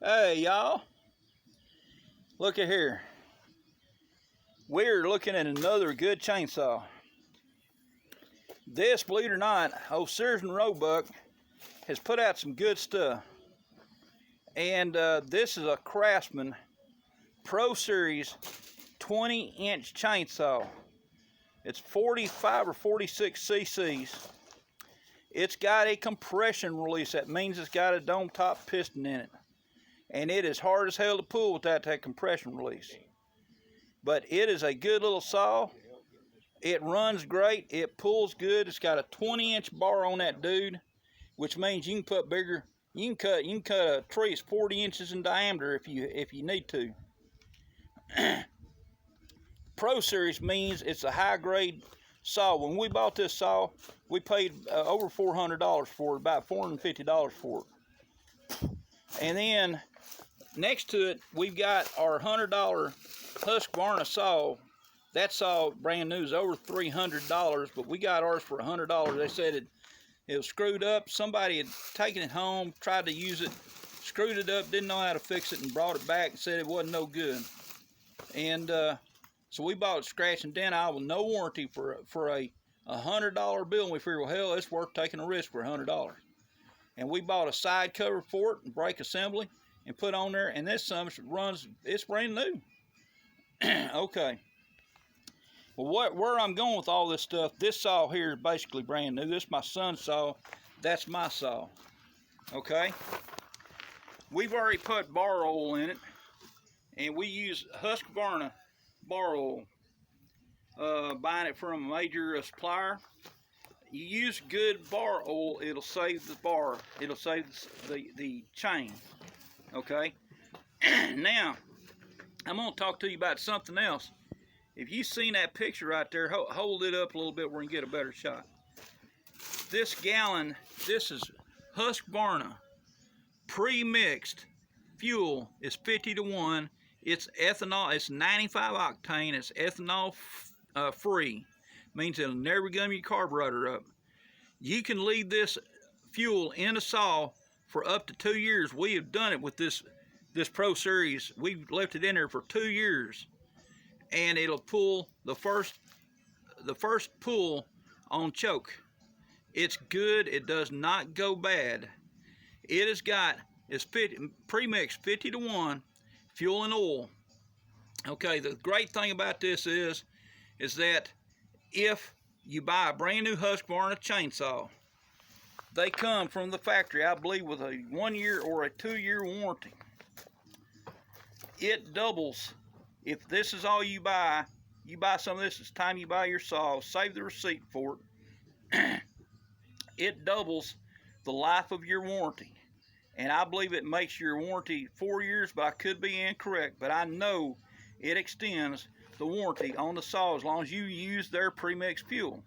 Hey y'all, look at here. We're looking at another good chainsaw. This, believe it or not, old Sears and Roebuck has put out some good stuff. And this is a Craftsman Pro Series 20-inch chainsaw. It's 45 or 46 cc's. It's got a compression release. That means it's got a dome top piston in it. And it is hard as hell to pull without that compression release. But it is a good little saw. It runs great. It pulls good. It's got a 20-inch bar on that dude, which means you can put bigger. You can cut a tree that's 40 inches in diameter if you need to. Pro Series means it's a high grade saw. When we bought this saw, we paid over $400 for it, about $450 for it. And then next to it, we've got our $100 Husvarna saw. That saw, brand new, is over $300, but we got ours for $100. They said it was screwed up. Somebody had taken it home, tried to use it, screwed it up, didn't know how to fix it, and brought it back and said it wasn't no good. And so we bought it scratch and dent out with no warranty for a $100 bill, and we figured, well, hell, it's worth taking a risk for $100. And we bought a side cover for it and brake assembly and put on there, and this runs, it's brand new. Okay. Well, where I'm going with all this stuff, this saw here is basically brand new. This is my son's saw. That's my saw. Okay. We've already put bar oil in it, and we use Husvarna bar oil. Buying it from a major supplier. You use good bar oil, it'll save the bar. It'll save the chain. Okay. Now, I'm going to talk to you about something else. If you've seen that picture right there, hold it up a little bit where you can get a better shot. This gallon, this is Husvarna pre-mixed fuel, is 50 to 1. It's ethanol, it's 95 octane, it's ethanol free. Means it'll never gum your carburetor up. You can leave this fuel in a saw for up to 2 years. We have done it with this Pro Series. We've left it in there for 2 years, and it'll pull the first pull on choke. It's good. It does not go bad. It has got, it's pre-mixed 50 to 1 fuel and oil. Okay, the great thing about this is that if you buy a brand new Husqvarna chainsaw, they come from the factory, I believe, with a 1 year or a 2 year warranty. It doubles. If this is all you buy some of this, it's time you buy your saw, save the receipt for it. It doubles the life of your warranty. And I believe it makes your warranty 4 years, but I could be incorrect. But I know it extends the warranty on the saw as long as you use their premixed fuel.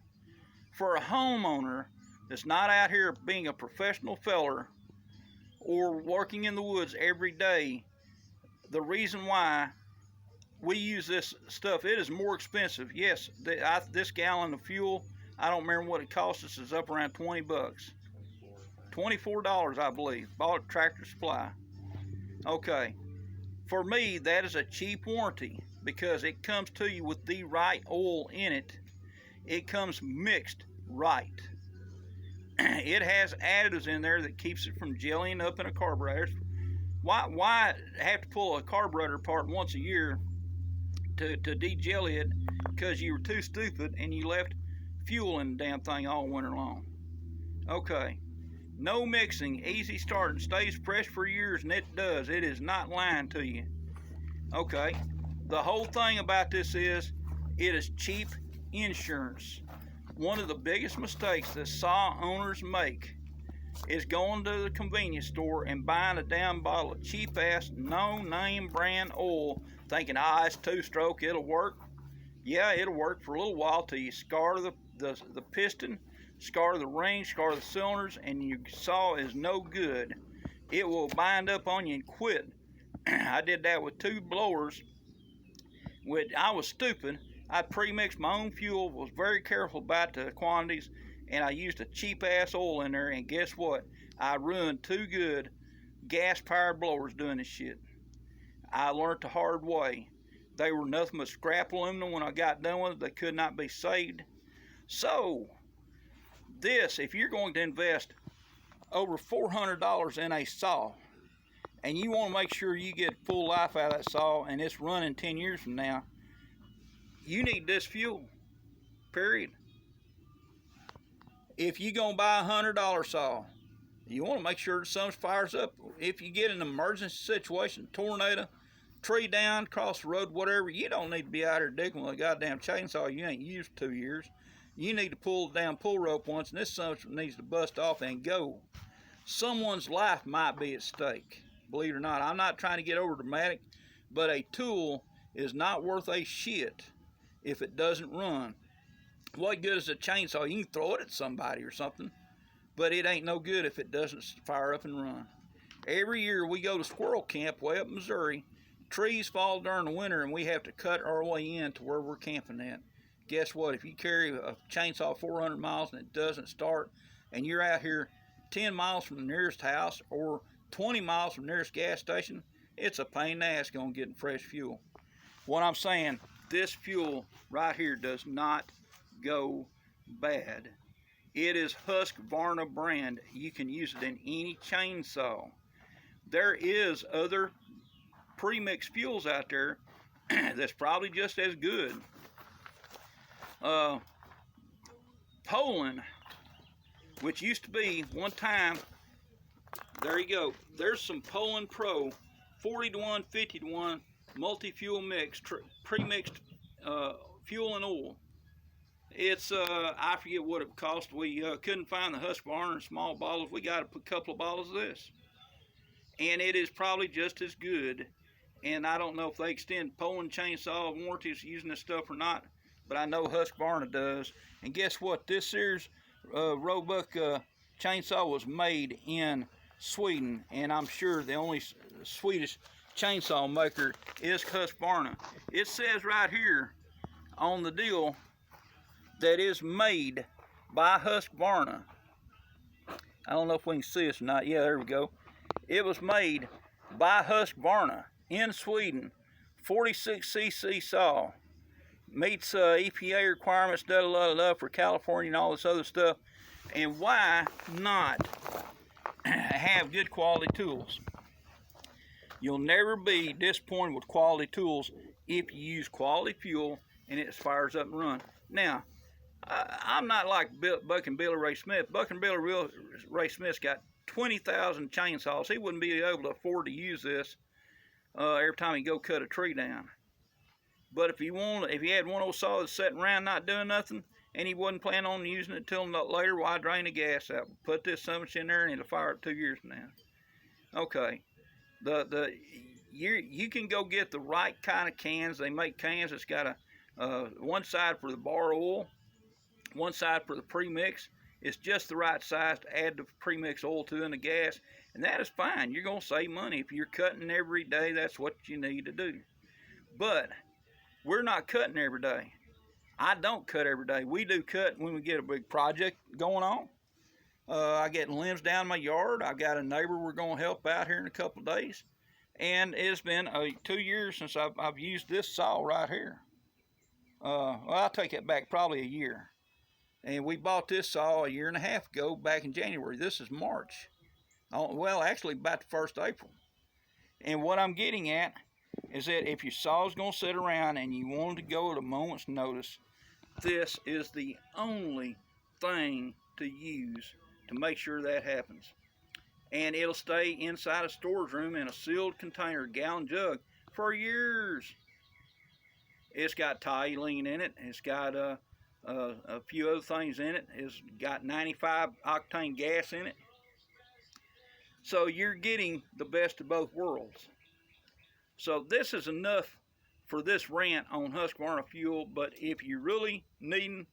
For a homeowner that's not out here being a professional feller or working in the woods every day, the reason why we use this stuff, it is more expensive. Yes, this gallon of fuel, I don't remember what it cost us, is up around 20 bucks. $24, I believe. Bought at Tractor Supply. Okay. For me, that is a cheap warranty because it comes to you with the right oil in it. It comes mixed right. It has additives in there that keeps it from jellying up in a carburetor. Why have to pull a carburetor apart once a year to de-jelly it? Because you were too stupid and you left fuel in the damn thing all winter long. Okay. No mixing, easy start, and stays fresh for years, and it does. It is not lying to you. Okay. The whole thing about this is it is cheap insurance. One of the biggest mistakes that saw owners make is going to the convenience store and buying a damn bottle of cheap-ass, no-name brand oil, thinking, it's two-stroke, it'll work. Yeah, it'll work for a little while till you scar the piston, scar the ring, scar the cylinders, and your saw is no good. It will bind up on you and quit. I did that with 2 blowers. I was stupid. I pre-mixed my own fuel, was very careful about the quantities, and I used a cheap-ass oil in there, and guess what? I ruined 2 good gas-powered blowers doing this shit. I learned the hard way. They were nothing but scrap aluminum when I got done with it. They could not be saved. So, this, if you're going to invest over $400 in a saw, and you want to make sure you get full life out of that saw and it's running 10 years from now, you need this fuel, period. If you're going to buy a $100 saw, you want to make sure the sun fires up. If you get an emergency situation, tornado, tree down, across the road, whatever, you don't need to be out there digging with a goddamn chainsaw you ain't used 2 years. You need to pull the damn pull rope once, and this son needs to bust off and go. Someone's life might be at stake. Believe it or not, I'm not trying to get over dramatic, but a tool is not worth a shit if it doesn't run. What good is a chainsaw? You can throw it at somebody or something, but it ain't no good if it doesn't fire up and run. Every year we go to squirrel camp way up in Missouri. Trees fall during the winter and we have to cut our way in to where we're camping at. Guess what? If you carry a chainsaw 400 miles and it doesn't start, and you're out here 10 miles from the nearest house or 20 miles from the nearest gas station, it's a pain in the ass going getting fresh fuel. What I'm saying, this fuel right here does not go bad. It is Husvarna brand. You can use it in any chainsaw. There is other pre-mixed fuels out there that's probably just as good. Poland, which used to be one time, there you go. There's some Poland Pro 40-to-1, 50-to-1 multi-fuel mix, pre-mixed fuel and oil. It's I forget what it cost. We couldn't find the Husvarna in small bottles. We got a couple of bottles of this, and it is probably just as good. And I don't know if they extend Poland chainsaw warranties using this stuff or not, but I know Husvarna does. And guess what? This year's Roebuck chainsaw was made in Sweden, and I'm sure the only Swedish chainsaw maker is Husvarna. It says right here on the deal that is made by Husvarna. I don't know if we can see this or not. Yeah, there we go. It was made by Husvarna in Sweden. 46cc saw. Meets EPA requirements, for California and all this other stuff. And why not have good quality tools? You'll never be disappointed with quality tools if you use quality fuel and it fires up and runs. Now, I'm not like Buck and Billy Ray Smith. Buck and Billy Ray Smith's got 20,000 chainsaws. He wouldn't be able to afford to use this every time he go cut a tree down. But if you had one old saw that's sitting around not doing nothing, and he wasn't planning on using it till later, why drain the gas out? Put this so much in there and it'll fire up 2 years from now. Okay, you can go get the right kind of cans. They make cans that's got a one side for the bar oil, one side for the premix. It's just the right size to add the premix oil to in the gas, and that is fine. You're gonna save money if you're cutting every day. That's what you need to do. But we're not cutting every day. I don't cut every day. We do cut when we get a big project going on. I get limbs down my yard. I've got a neighbor we're going to help out here in a couple of days. And it's been 2 years since I've used this saw right here. Well, I'll take it back, probably a year. And we bought this saw a year and a half ago, back in January. This is March. Well, actually about the 1st of April. And what I'm getting at is that if your saw is going to sit around and you want to go at a moment's notice, this is the only thing to use to make sure that happens. And it'll stay inside a storage room in a sealed container, gallon jug, for years. It's got toluene in it. It's got a few other things in it. It's got 95 octane gas in it. So you're getting the best of both worlds. So this is enough for this rant on Husvarna fuel, but if you're really needing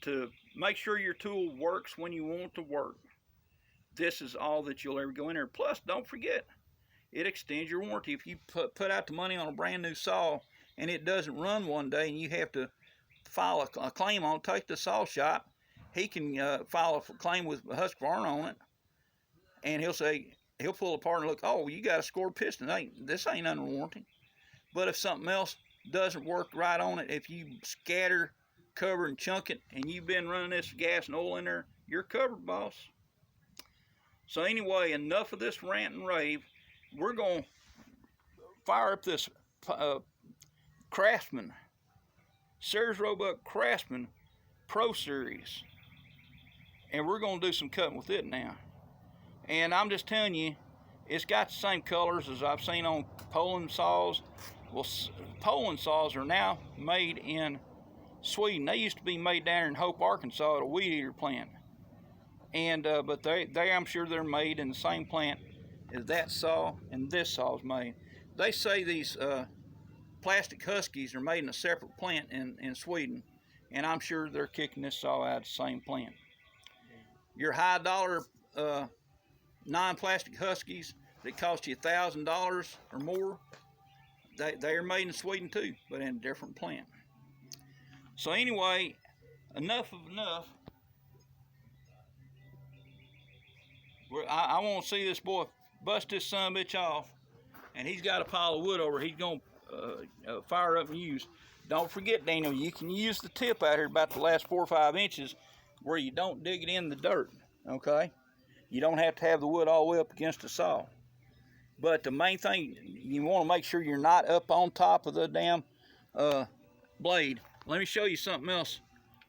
to make sure your tool works when you want it to work, this is all that you'll ever go in there. Plus, don't forget, it extends your warranty. If you put out the money on a brand new saw and it doesn't run one day and you have to file a claim on it, take the saw shop, he can file a claim with Husvarna on it, and he'll say, he'll pull apart and look, oh, you got a scored piston. This ain't under warranty. But if something else doesn't work right on it, if you scatter, cover, and chunk it, and you've been running this gas and oil in there, you're covered, boss. So anyway, enough of this rant and rave. We're going to fire up this Craftsman, Sears Roebuck Craftsman Pro Series. And we're going to do some cutting with it now. And I'm just telling you, it's got the same colors as I've seen on Poland saws. Well, Poland saws are now made in Sweden. They used to be made down in Hope, Arkansas at a weed eater plant. And but they I'm sure they're made in the same plant as that saw and this saw is made. They say these plastic Huskies are made in a separate plant in Sweden, and I'm sure they're kicking this saw out of the same plant. Your high dollar non-plastic Huskies that cost you $1,000 or more, they are made in Sweden too, but in a different plant. So anyway, enough of enough. I want to see this boy bust this sumbitch off, and he's got a pile of wood over he's going to fire up and use. Don't forget, Daniel, you can use the tip out here about the last 4 or 5 inches where you don't dig it in the dirt, okay? You don't have to have the wood all the way up against the saw. But the main thing, you want to make sure you're not up on top of the damn blade. Let me show you something else,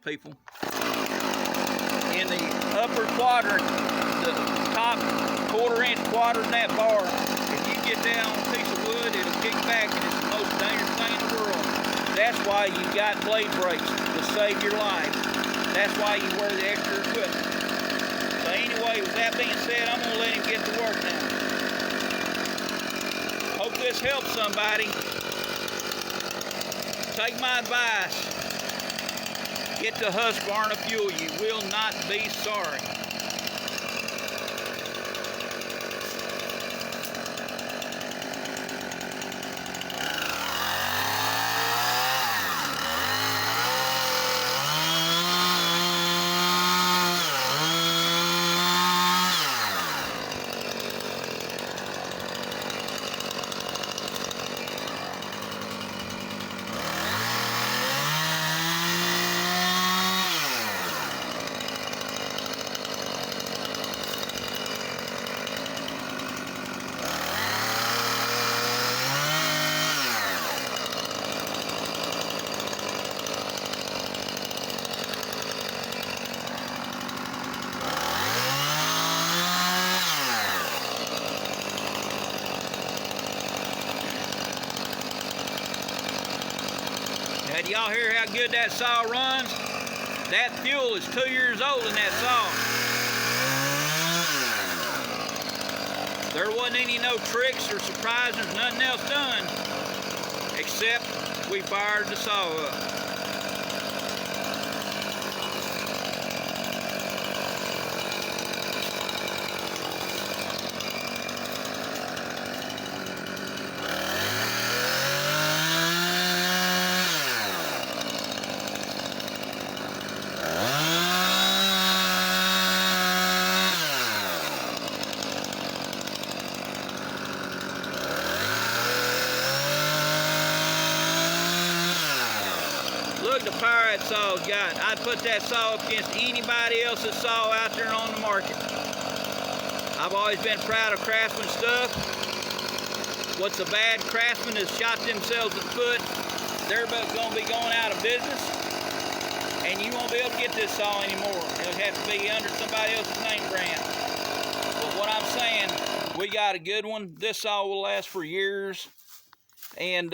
people. In the upper quadrant, the top 1/4 inch quadrant of that bar, if you get down on a piece of wood, it'll kick back, and it's the most dangerous thing in the world. That's why you got blade brakes, to save your life. That's why you wear the extra equipment. So anyway, with that being said, I'm going to let him get to work now. Hope this helps somebody. Take my advice. Get the Husvarna fuel. You will not be sorry. Now, do y'all hear how good that saw runs? That fuel is 2 years old in that saw. There wasn't any no tricks or surprises, nothing else done, except we fired the saw up. Look the power that saw's got. I'd put that saw up against anybody else's saw out there on the market. I've always been proud of Craftsman stuff. What's a bad Craftsman has shot themselves in the foot. They're going to be going out of business, and you won't be able to get this saw anymore. It'll have to be under somebody else's name brand. But what I'm saying, we got a good one. This saw will last for years, and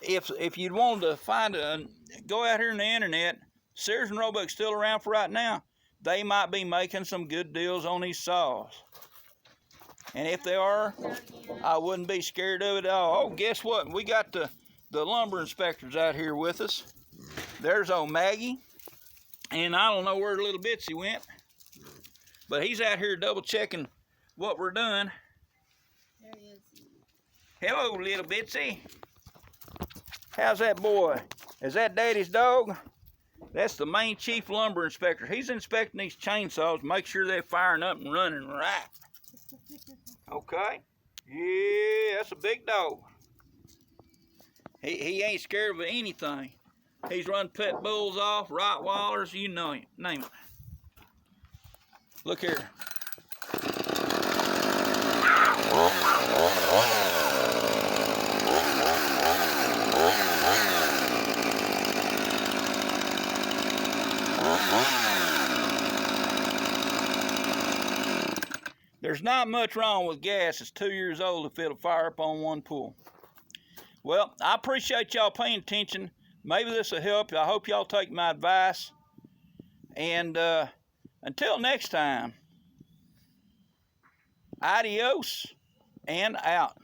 if you'd want to go out here on the internet, Sears and Roebuck's still around for right now. They might be making some good deals on these saws. And if they are, I wouldn't be scared of it at all. Oh, guess what? We got the lumber inspectors out here with us. There's old Maggie. And I don't know where little Bitsy went. But he's out here double checking what we're doing. There he is. Hello, little Bitsy. How's that boy? Is that Daddy's dog? That's the main chief lumber inspector. He's inspecting these chainsaws, make sure they're firing up and running right. Okay. Yeah, that's a big dog. He ain't scared of anything. He's run pit bulls off, Rottweilers, you know him, name it. Look here. There's not much wrong with gas. It's 2 years old if it'll fire up on one pull. Well, I appreciate y'all paying attention. Maybe this will help. I hope y'all take my advice. And until next time, adios and out.